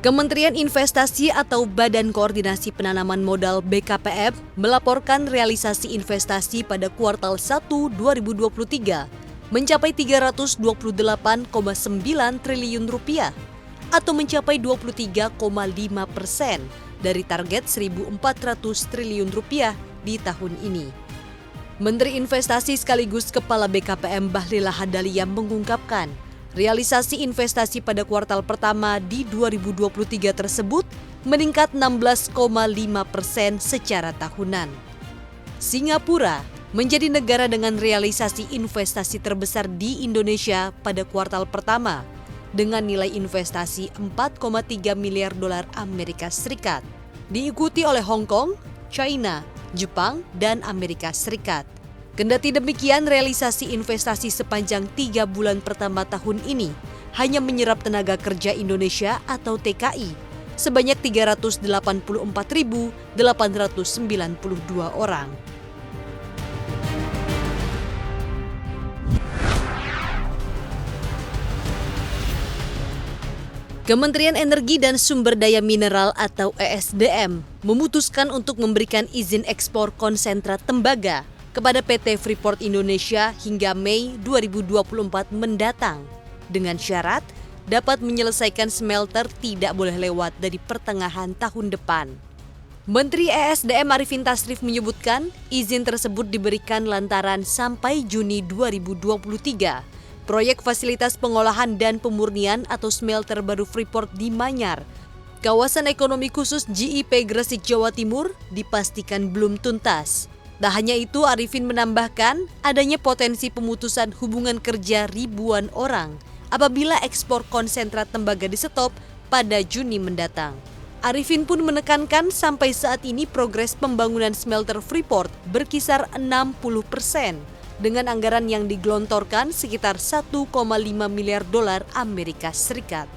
Kementerian Investasi atau Badan Koordinasi Penanaman Modal BKPM melaporkan realisasi investasi pada kuartal 1 2023 mencapai 328,9 triliun rupiah atau mencapai 23,5% dari target 1.400 triliun rupiah di tahun ini. Menteri Investasi sekaligus Kepala BKPM Bahlil Lahadalia mengungkapkan, realisasi investasi pada kuartal pertama di 2023 tersebut meningkat 16,5% secara tahunan. Singapura menjadi negara dengan realisasi investasi terbesar di Indonesia pada kuartal pertama dengan nilai investasi 4,3 miliar dolar Amerika Serikat. Diikuti oleh Hong Kong, China, Jepang, dan Amerika Serikat. Kendati demikian, realisasi investasi sepanjang 3 bulan pertama tahun ini hanya menyerap tenaga kerja Indonesia atau TKI sebanyak 384.892 orang. Kementerian Energi dan Sumber Daya Mineral atau ESDM memutuskan untuk memberikan izin ekspor konsentrat tembaga kepada PT Freeport Indonesia hingga Mei 2024 mendatang dengan syarat dapat menyelesaikan smelter tidak boleh lewat dari pertengahan tahun depan. Menteri ESDM Arifin Tasrif menyebutkan izin tersebut diberikan lantaran sampai Juni 2023 proyek fasilitas pengolahan dan pemurnian atau smelter baru Freeport di Manyar, kawasan ekonomi khusus GIP Gresik Jawa Timur dipastikan belum tuntas. Tak hanya itu, Arifin menambahkan adanya potensi pemutusan hubungan kerja ribuan orang apabila ekspor konsentrat tembaga di-stop pada Juni mendatang. Arifin pun menekankan sampai saat ini progres pembangunan smelter Freeport berkisar 60% dengan anggaran yang digelontorkan sekitar 1,5 miliar dolar Amerika Serikat.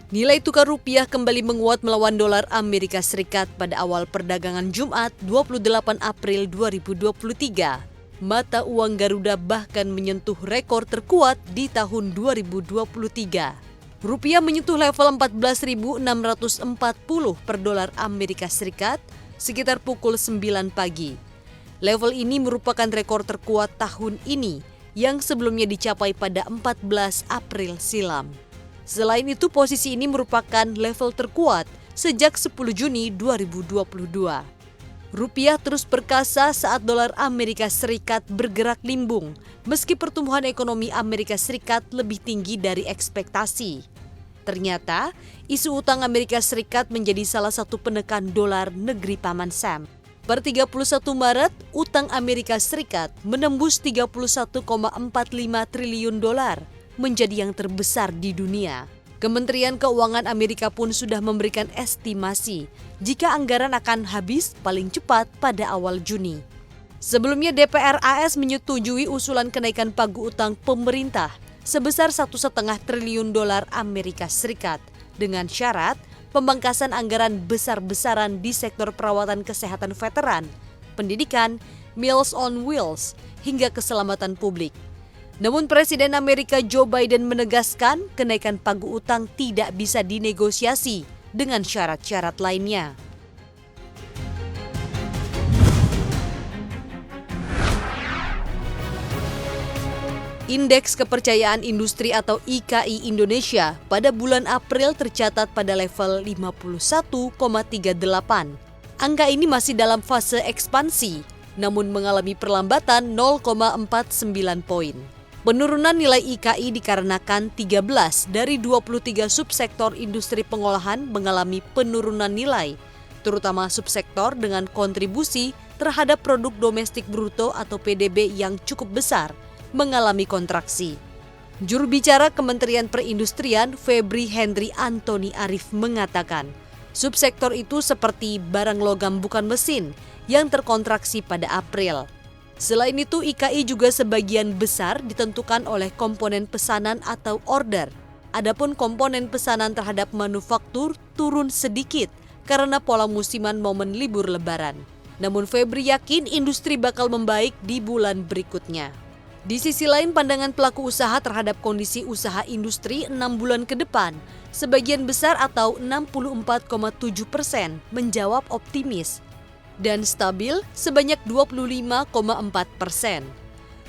Nilai tukar rupiah kembali menguat melawan dolar Amerika Serikat pada awal perdagangan Jumat 28 April 2023. Mata uang Garuda bahkan menyentuh rekor terkuat di tahun 2023. Rupiah menyentuh level 14.640 per dolar Amerika Serikat sekitar pukul 9 pagi. Level ini merupakan rekor terkuat tahun ini yang sebelumnya dicapai pada 14 April silam. Selain itu, posisi ini merupakan level terkuat sejak 10 Juni 2022. Rupiah terus perkasa saat dolar Amerika Serikat bergerak limbung, meski pertumbuhan ekonomi Amerika Serikat lebih tinggi dari ekspektasi. Ternyata, isu utang Amerika Serikat menjadi salah satu penekan dolar negeri Paman Sam. Per 31 Maret, utang Amerika Serikat menembus 31,45 triliun dolar, menjadi yang terbesar di dunia. Kementerian Keuangan Amerika pun sudah memberikan estimasi jika anggaran akan habis paling cepat pada awal Juni. Sebelumnya DPR AS menyetujui usulan kenaikan pagu utang pemerintah sebesar 1,5 triliun dolar Amerika Serikat dengan syarat pemangkasan anggaran besar-besaran di sektor perawatan kesehatan veteran, pendidikan, Meals on Wheels, hingga keselamatan publik. Namun Presiden Amerika Joe Biden menegaskan kenaikan pagu utang tidak bisa dinegosiasi dengan syarat-syarat lainnya. Indeks Kepercayaan Industri atau IKI Indonesia pada bulan April tercatat pada level 51,38. Angka ini masih dalam fase ekspansi, namun mengalami perlambatan 0,49 poin. Penurunan nilai IKI dikarenakan 13 dari 23 subsektor industri pengolahan mengalami penurunan nilai, terutama subsektor dengan kontribusi terhadap produk domestik bruto atau PDB yang cukup besar, mengalami kontraksi. Juru bicara Kementerian Perindustrian Febri Henry Antoni Arif mengatakan, subsektor itu seperti barang logam bukan mesin yang terkontraksi pada April. Selain itu, IKI juga sebagian besar ditentukan oleh komponen pesanan atau order. Adapun komponen pesanan terhadap manufaktur turun sedikit karena pola musiman momen libur Lebaran. Namun Febri yakin industri bakal membaik di bulan berikutnya. Di sisi lain, pandangan pelaku usaha terhadap kondisi usaha industri 6 bulan ke depan, sebagian besar atau 64,7% menjawab optimis dan stabil sebanyak 25,4%.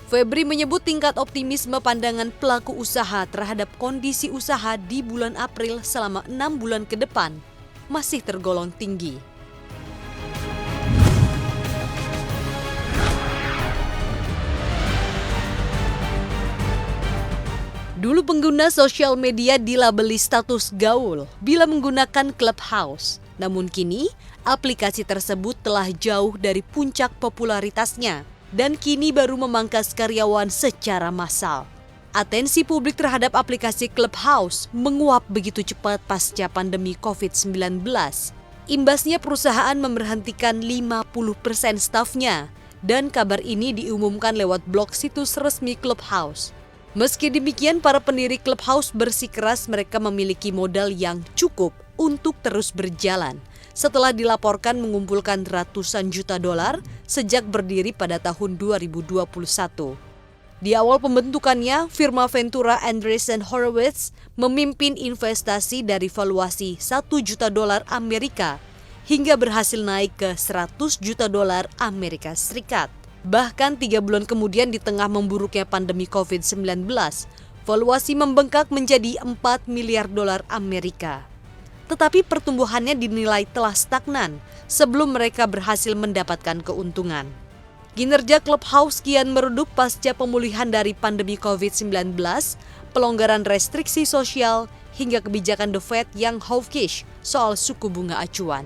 Febri menyebut tingkat optimisme pandangan pelaku usaha terhadap kondisi usaha di bulan April selama 6 bulan ke depan masih tergolong tinggi. Dulu pengguna sosial media dilabeli status gaul bila menggunakan Clubhouse. Namun kini, aplikasi tersebut telah jauh dari puncak popularitasnya dan kini baru memangkas karyawan secara massal. Atensi publik terhadap aplikasi Clubhouse menguap begitu cepat pasca pandemi COVID-19. Imbasnya perusahaan memberhentikan 50% stafnya dan kabar ini diumumkan lewat blog situs resmi Clubhouse. Meski demikian, para pendiri Clubhouse bersikeras mereka memiliki modal yang cukup untuk terus berjalan setelah dilaporkan mengumpulkan ratusan juta dolar sejak berdiri pada tahun 2021. Di awal pembentukannya, firma Ventura Andreessen Horowitz memimpin investasi dari valuasi 1 juta dolar Amerika hingga berhasil naik ke 100 juta dolar Amerika Serikat. Bahkan 3 bulan kemudian di tengah memburuknya pandemi COVID-19, valuasi membengkak menjadi 4 miliar dolar Amerika. Tetapi pertumbuhannya dinilai telah stagnan sebelum mereka berhasil mendapatkan keuntungan. Kinerja Clubhouse kian meredup pasca pemulihan dari pandemi COVID-19, pelonggaran restriksi sosial, hingga kebijakan The Fed yang hawkish soal suku bunga acuan.